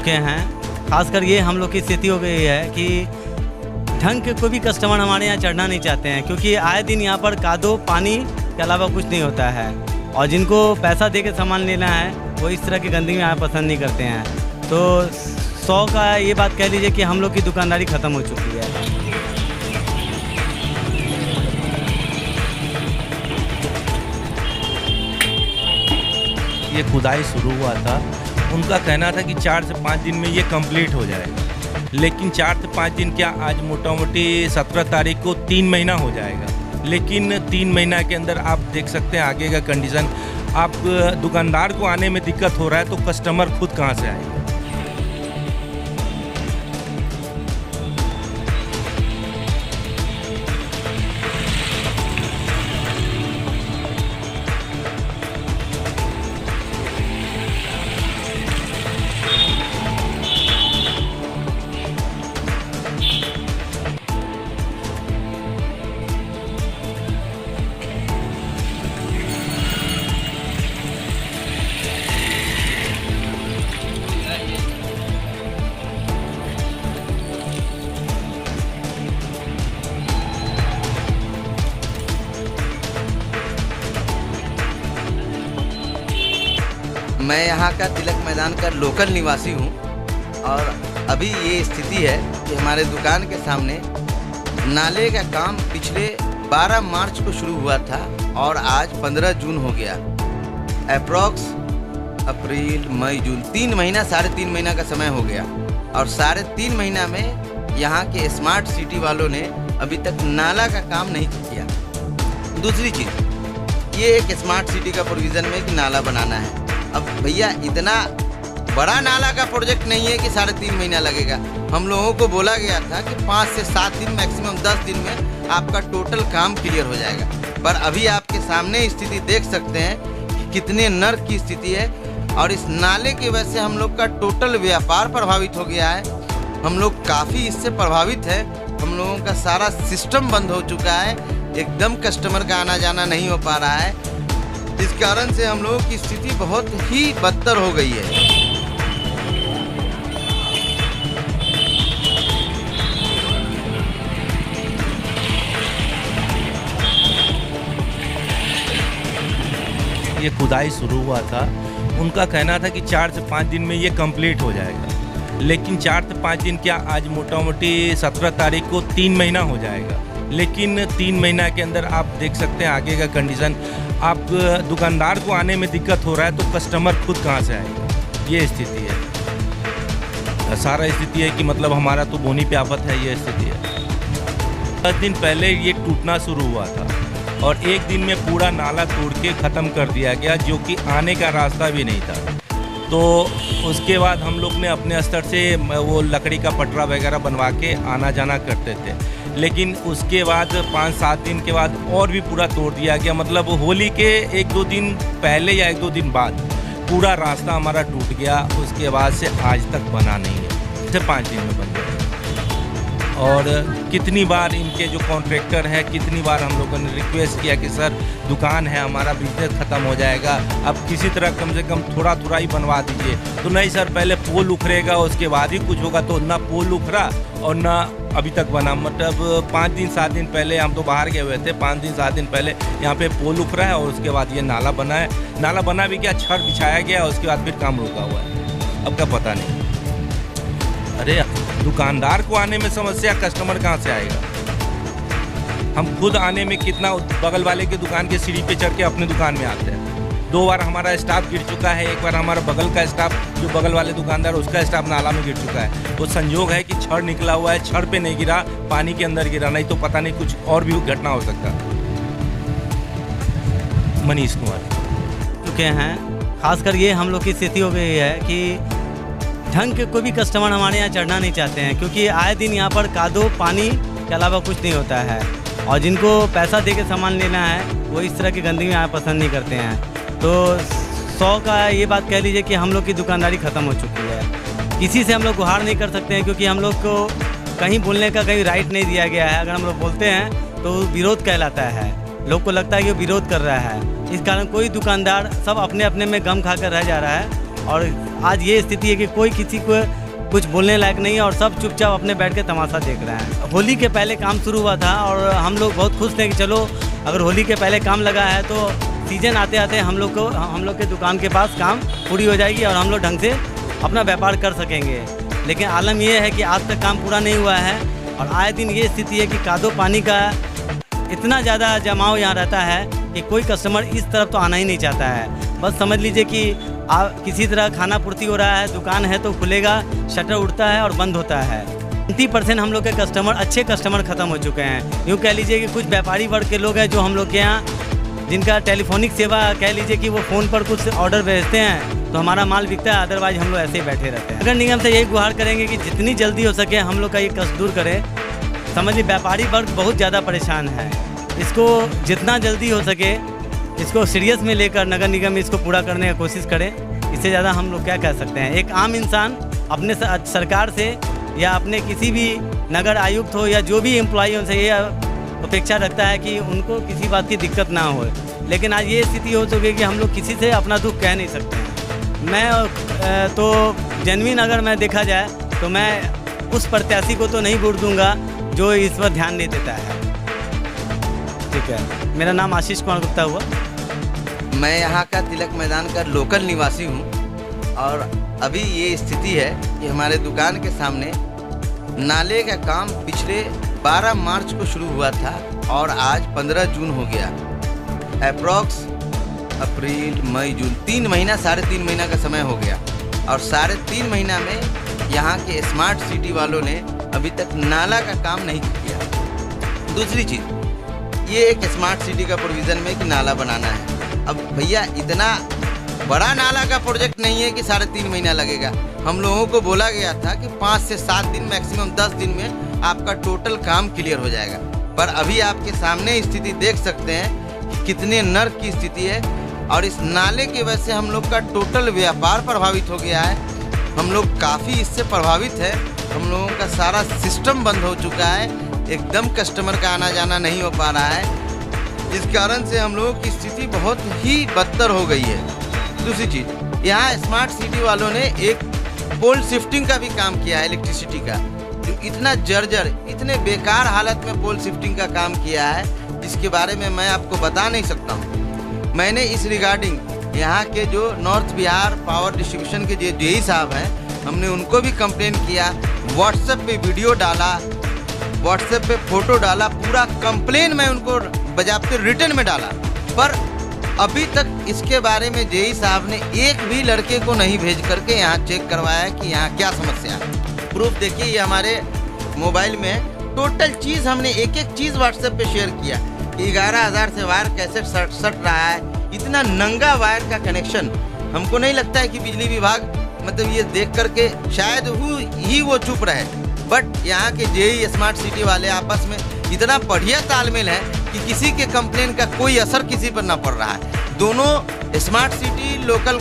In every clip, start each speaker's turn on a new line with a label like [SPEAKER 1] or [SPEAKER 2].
[SPEAKER 1] चुके हैं। खासकर ये हम लोग की स्थिति हो गई है कि ढंग के कोई भी कस्टमर हमारे यहाँ चढ़ना नहीं चाहते हैं, क्योंकि आए दिन यहाँ पर कादो पानी के अलावा कुछ नहीं होता है। और जिनको पैसा दे के सामान लेना है वो इस तरह की गंदगी में यहाँ पसंद नहीं करते हैं। तो 100 का ये बात कह लीजिए कि हम लोग की दुकानदारी ख़त्म हो चुकी है।
[SPEAKER 2] ये खुदाई शुरू हुआ था, उनका कहना था कि 4 से 5 दिन में ये कंप्लीट हो जाएगा, लेकिन 4 से 5 दिन क्या, आज मोटा मोटी 17 तारीख को 3 महीना हो जाएगा। लेकिन 3 महीना के अंदर आप देख सकते हैं आगे का कंडीशन। आप दुकानदार को आने में दिक्कत हो रहा है तो कस्टमर खुद कहाँ से आएगा।
[SPEAKER 3] मैं यहाँ का तिलक मैदान का लोकल निवासी हूँ और अभी ये स्थिति है कि हमारे दुकान के सामने नाले का काम पिछले 12 मार्च को शुरू हुआ था और आज 15 जून हो गया। अप्रॉक्स अप्रैल मई जून 3 महीना 3.5 महीना का समय हो गया और 3.5 महीना में यहाँ के स्मार्ट सिटी वालों ने अभी तक नाला का काम नहीं किया। दूसरी चीज़, ये एक स्मार्ट सिटी का प्रोविज़न में कि नाला बनाना है। अब भैया इतना बड़ा नाला का प्रोजेक्ट नहीं है कि 3.5 महीना लगेगा। हम लोगों को बोला गया था कि 5 से 7 दिन मैक्सिमम 10 दिन में आपका टोटल काम क्लियर हो जाएगा, पर अभी आपके सामने स्थिति देख सकते हैं कि कितने नर्क की स्थिति है। और इस नाले की वजह से हम लोग का टोटल व्यापार प्रभावित हो गया है। हम लोग काफ़ी इससे प्रभावित है। हम लोगों का सारा सिस्टम बंद हो चुका है, एकदम कस्टमर का आना जाना नहीं हो पा रहा है। इस कारण से हम लोगों की स्थिति बहुत ही बदतर हो गई है।
[SPEAKER 2] ये खुदाई शुरू हुआ था, उनका कहना था कि 4 से 5 दिन में ये कंप्लीट हो जाएगा, लेकिन 4 से 5 दिन क्या, आज मोटा मोटी 17 तारीख को 3 महीना हो जाएगा। लेकिन 3 महीना के अंदर आप देख सकते हैं आगे का कंडीशन। आप दुकानदार को आने में दिक्कत हो रहा है तो कस्टमर खुद कहाँ से आएगा। ये स्थिति है, सारा स्थिति है कि मतलब हमारा तो बोनी पे आफत है। ये स्थिति है। 10 दिन पहले ये टूटना शुरू हुआ था और एक दिन में पूरा नाला तोड़ के ख़त्म कर दिया गया, जो कि आने का रास्ता भी नहीं था। तो उसके बाद हम लोग ने अपने स्तर से वो लकड़ी का पटरा वगैरह बनवा के आना जाना करते थे, लेकिन उसके बाद 5-7 दिन के बाद और भी पूरा तोड़ दिया गया। मतलब होली के 1-2 दिन पहले या 1-2 दिन बाद पूरा रास्ता हमारा टूट गया। उसके बाद से आज तक बना नहीं है, सिर्फ 5 दिन में बन गया। और कितनी बार इनके जो कॉन्ट्रैक्टर है, कितनी बार हम लोगों ने रिक्वेस्ट किया कि सर दुकान है, हमारा बिजनेस ख़त्म हो जाएगा, अब किसी तरह कम से कम थोड़ा थोड़ा ही बनवा दीजिए। तो नहीं सर, पहले पोल उखड़ेगा उसके बाद ही कुछ होगा। तो ना पोल उखड़ा और ना अभी तक बना। मतलब 5 दिन 7 दिन पहले हम तो बाहर गए हुए थे, 5 दिन 7 दिन पहले यहाँ पे पोल उखड़ा है और उसके बाद ये नाला बना है। नाला बना भी क्या, छड़ बिछाया गया, उसके बाद फिर काम रुका हुआ है। अब का पता नहीं। अरे दुकानदार को आने में समस्या, कस्टमर कहाँ से आएगा। हम खुद आने में कितना, बगल वाले के दुकान के सीढ़ी पे चढ़ के अपने दुकान में आते हैं। 2 बार हमारा स्टाफ गिर चुका है। एक बार हमारा बगल का स्टाफ, जो बगल वाले दुकानदार, उसका स्टाफ नाला में गिर चुका है। वो संयोग है कि छड़ निकला हुआ है, छड़ पे नहीं गिरा, पानी के अंदर गिरा, नहीं तो पता नहीं कुछ और भी घटना हो सकता। मनीष कुमार
[SPEAKER 1] चुके हैं। खासकर ये हम लोग की स्थिति हो गई है कि ढंग के कोई भी कस्टमर हमारे यहाँ चढ़ना नहीं चाहते हैं, क्योंकि आए दिन यहाँ पर कादो पानी के अलावा कुछ नहीं होता है। और जिनको पैसा दे के सामान लेना है वो इस तरह की गंदगी में यहाँ पसंद नहीं करते हैं। तो 100 का ये बात कह लीजिए कि हम लोग की दुकानदारी ख़त्म हो चुकी है। किसी से हम लोग गुहार नहीं कर सकते हैं, क्योंकि हम लोग को कहीं बोलने का कहीं राइट नहीं दिया गया है। अगर हम लोग बोलते हैं तो विरोध कहलाता है, लोग को लगता है कि वो विरोध कर रहा है। इस कारण कोई दुकानदार सब अपने अपने में गम खाकर रह जा रहा है और आज ये स्थिति है कि कोई किसी को कुछ बोलने लायक नहीं है और सब चुपचाप अपने बैठ के तमाशा देख रहे हैं। होली के पहले काम शुरू हुआ था और हम लोग बहुत खुश थे कि चलो अगर होली के पहले काम लगा है तो सीजन आते आते हम लोग के दुकान के पास काम पूरी हो जाएगी और हम लोग ढंग से अपना व्यापार कर सकेंगे। लेकिन आलम ये है कि आज तक काम पूरा नहीं हुआ है और आए दिन ये स्थिति है कि कादो पानी का इतना ज़्यादा जमाव यहाँ रहता है कि कोई कस्टमर इस तरफ तो आना ही नहीं चाहता है। बस समझ लीजिए कि किसी तरह खाना पूर्ति हो रहा है, दुकान है तो खुलेगा, शटर उठता है और बंद होता है। 90% हम लोग के कस्टमर अच्छे कस्टमर ख़त्म हो चुके हैं। यूँ कह लीजिए कि कुछ व्यापारी वर्ग के लोग हैं जो हम लोग के यहाँ जिनका टेलीफोनिक सेवा कह लीजिए कि वो फ़ोन पर कुछ ऑर्डर भेजते हैं तो हमारा माल बिकता है, अदरवाइज हम लोग ऐसे ही बैठे रहते हैं। नगर निगम से यही गुहार करेंगे कि जितनी जल्दी हो सके हम लोग का ये कष्ट दूर करें। समझिए व्यापारी वर्ग बहुत ज़्यादा परेशान है, इसको जितना जल्दी हो सके इसको सीरियस में लेकर नगर निगम इसको पूरा करने की कोशिश करें। इससे ज़्यादा हम लोग क्या कह सकते हैं। एक आम इंसान अपने सरकार से या अपने किसी भी नगर आयुक्त हो या जो भी एम्प्लॉई उनसे ये अपेक्षा रखता है कि उनको किसी बात की दिक्कत ना हो। लेकिन आज ये स्थिति हो चुकी है कि हम लोग किसी से अपना दुख कह नहीं सकते हैं। मैं तो जेन्युइन अगर मैं देखा जाए तो मैं उस प्रत्याशी को तो नहीं वोट दूंगा जो इस पर ध्यान नहीं देता है। ठीक है, मेरा नाम आशीष कुमार गुप्ता हुआ।
[SPEAKER 3] मैं यहाँ का तिलक मैदान का लोकल निवासी हूँ और अभी ये स्थिति है कि हमारे दुकान के सामने नाले का काम पिछले 12 मार्च को शुरू हुआ था और आज 15 जून हो गया। अप्रॉक्स अप्रैल मई जून 3 महीना 3.5 महीना का समय हो गया और 3.5 महीना में यहाँ के स्मार्ट सिटी वालों ने अभी तक नाला का काम नहीं किया। दूसरी चीज़, ये एक स्मार्ट सिटी का प्रोविज़न में कि नाला बनाना है। अब भैया इतना बड़ा नाला का प्रोजेक्ट नहीं है कि 3.5 महीना लगेगा। हम लोगों को बोला गया था कि 5 से 7 दिन मैक्सिमम 10 दिन में आपका टोटल काम क्लियर हो जाएगा। पर अभी आपके सामने स्थिति देख सकते हैं कि कितने नर्क की स्थिति है और इस नाले की वजह से हम लोग का टोटल व्यापार प्रभावित हो गया है। हम लोग काफ़ी इससे प्रभावित है। हम लोगों का सारा सिस्टम बंद हो चुका है, एकदम कस्टमर का आना जाना नहीं हो पा रहा है, जिस कारण से हम लोगों की स्थिति बहुत ही बदतर हो गई है। दूसरी चीज़, यहाँ स्मार्ट सिटी वालों ने एक पोल शिफ्टिंग का भी काम किया है इलेक्ट्रिसिटी का, जो इतना जर्जर इतने बेकार हालत में पोल शिफ्टिंग का काम किया है जिसके बारे में मैं आपको बता नहीं सकता हूँ। मैंने इस रिगार्डिंग यहाँ के जो नॉर्थ बिहार पावर डिस्ट्रीब्यूशन के जो जेई साहब हैं, हमने उनको भी कंप्लेन किया, व्हाट्सएप पे वीडियो डाला, व्हाट्सएप पे फोटो डाला, पूरा कंप्लेन मैं उनको बजाते रिटर्न में डाला। पर अभी तक इसके बारे में जेई साहब ने एक भी लड़के को नहीं भेज करके यहाँ चेक करवाया है कि यहाँ क्या समस्या है। प्रूफ देखिए, ये हमारे मोबाइल में टोटल चीज़ हमने एक एक चीज़ व्हाट्सएप पे शेयर किया। 11,000 से वायर कैसे सट रहा है, इतना नंगा वायर का कनेक्शन। हमको नहीं लगता है कि बिजली विभाग मतलब ये देख करके शायद ही वो चुप रहे, बट यहाँ के जेई स्मार्ट सिटी वाले आपस में इतना बढ़िया तालमेल है कि किसी के कंप्लेन का कोई असर किसी पर ना पड़ रहा है। दोनों स्मार्ट सिटी लोकल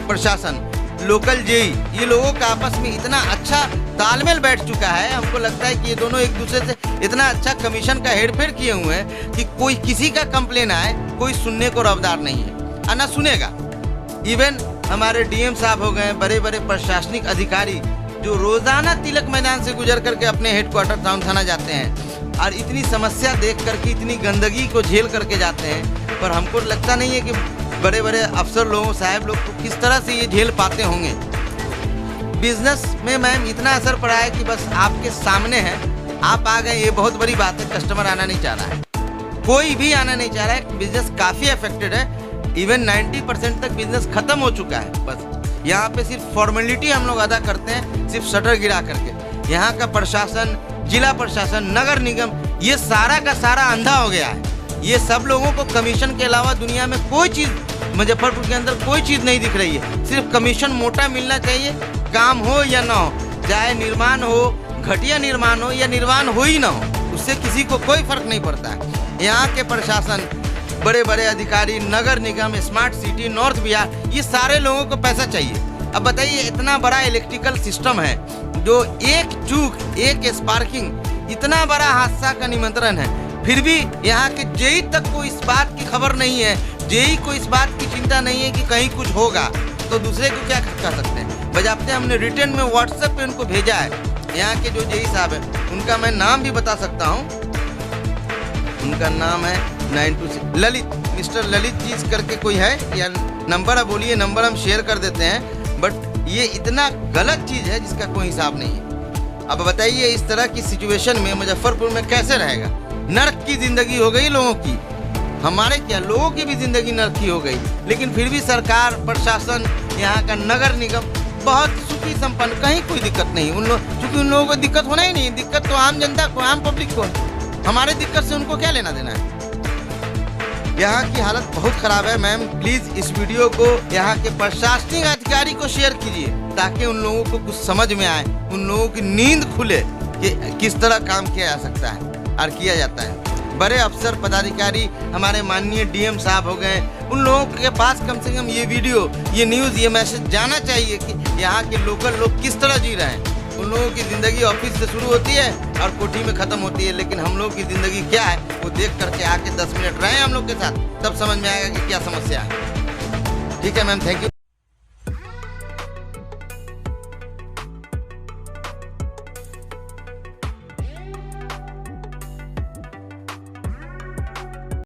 [SPEAKER 3] प्रशासन, लोकल जेई, ये लोगों का आपस में इतना अच्छा तालमेल बैठ चुका है। हमको लगता है कि ये दोनों एक दूसरे से इतना अच्छा कमीशन का हेरफेर किए हुए हैं कि कोई किसी का कंप्लेन आए कोई सुनने को रफ्तार नहीं है और ना सुनेगा। इवन हमारे डीएम साहब हो गए, बड़े बड़े प्रशासनिक अधिकारी जो रोजाना तिलक मैदान से गुजर करके अपने हेडक्वार्टर टाउन थाना जाते हैं और इतनी समस्या देख करके इतनी गंदगी को झेल करके जाते हैं। पर हमको लगता नहीं है कि बड़े बड़े अफसर लोगों साहब लोग को किस तरह से ये झेल पाते होंगे। बिजनेस में मैम इतना असर पड़ा है कि बस आपके सामने है, आप आ गए, ये बहुत बड़ी बात है। कस्टमर आना नहीं चाह रहा है, कोई भी आना नहीं चाह रहा है। बिजनेस काफ़ी अफेक्टेड है, इवन 90% तक बिजनेस खत्म हो चुका है। बस यहाँ पे सिर्फ फॉर्मेलिटी हम लोग अदा करते हैं, सिर्फ शटर गिरा करके। यहाँ का प्रशासन, जिला प्रशासन, नगर निगम, ये सारा का सारा अंधा हो गया है। ये सब लोगों को कमीशन के अलावा दुनिया में कोई चीज़, मुजफ्फरपुर के अंदर कोई चीज़ नहीं दिख रही है। सिर्फ कमीशन मोटा मिलना चाहिए, काम हो या ना हो, चाहे निर्माण हो, घटिया निर्माण हो या निर्माण हो ही ना हो, उससे किसी को कोई फर्क नहीं पड़ता है। यहाँ के प्रशासन, बड़े बड़े अधिकारी, नगर निगम, स्मार्ट सिटी, नॉर्थ बिहार, ये सारे लोगों को पैसा चाहिए। अब बताइए, इतना बड़ा इलेक्ट्रिकल सिस्टम है जो एक चूक, एक स्पार्किंग, इतना बड़ा हादसा का निमंत्रण है, फिर भी यहाँ के जेई तक को इस बात की खबर नहीं है, जेई को इस बात की चिंता नहीं है कि कहीं कुछ होगा। तो दूसरे को क्या कह सकते हैं। बजाते हमने रिटर्न में व्हाट्सएप पे उनको भेजा है। यहाँ के जो जेई साहब हैं उनका मैं नाम भी बता सकता हूँ। उनका नाम है 926 ललित, मिस्टर ललित जी करके कोई है, या नंबर है बोलिए, नंबर हम शेयर कर देते हैं। बट ये इतना गलत चीज़ है जिसका कोई हिसाब नहीं है। अब बताइए इस तरह की सिचुएशन में मुजफ्फरपुर में कैसे रहेगा। नर्क की ज़िंदगी हो गई लोगों की, हमारे क्या लोगों की भी ज़िंदगी नर्क की हो गई। लेकिन फिर भी सरकार, प्रशासन, यहाँ का नगर निगम बहुत सुखी संपन्न, कहीं कोई दिक्कत नहीं। चूँकि उन लोगों को दिक्कत होना ही नहीं, दिक्कत तो आम जनता को, आम पब्लिक को। हमारे दिक्कत से उनको क्या लेना देना है। यहाँ की हालत बहुत ख़राब है। मैम प्लीज़ इस वीडियो को यहाँ के प्रशासनिक अधिकारी को शेयर कीजिए, ताकि उन लोगों को कुछ समझ में आए, उन लोगों की नींद खुले कि किस तरह काम किया जा सकता है और किया जाता है। बड़े अफसर पदाधिकारी, हमारे माननीय डीएम साहब हो गए, उन लोगों के पास कम से कम ये वीडियो, ये न्यूज़, ये मैसेज जाना चाहिए कि यहाँ के लोकल लोग किस तरह जी रहे हैं। उन लोगों की ज़िंदगी ऑफिस से शुरू होती है और कोठी में ख़त्म होती है, लेकिन हम लोग की ज़िंदगी क्या है वो देख करके आके 10 मिनट रहे हम लोग के साथ, तब समझ में आएगा कि क्या समस्या है। ठीक है मैम, थैंक यू।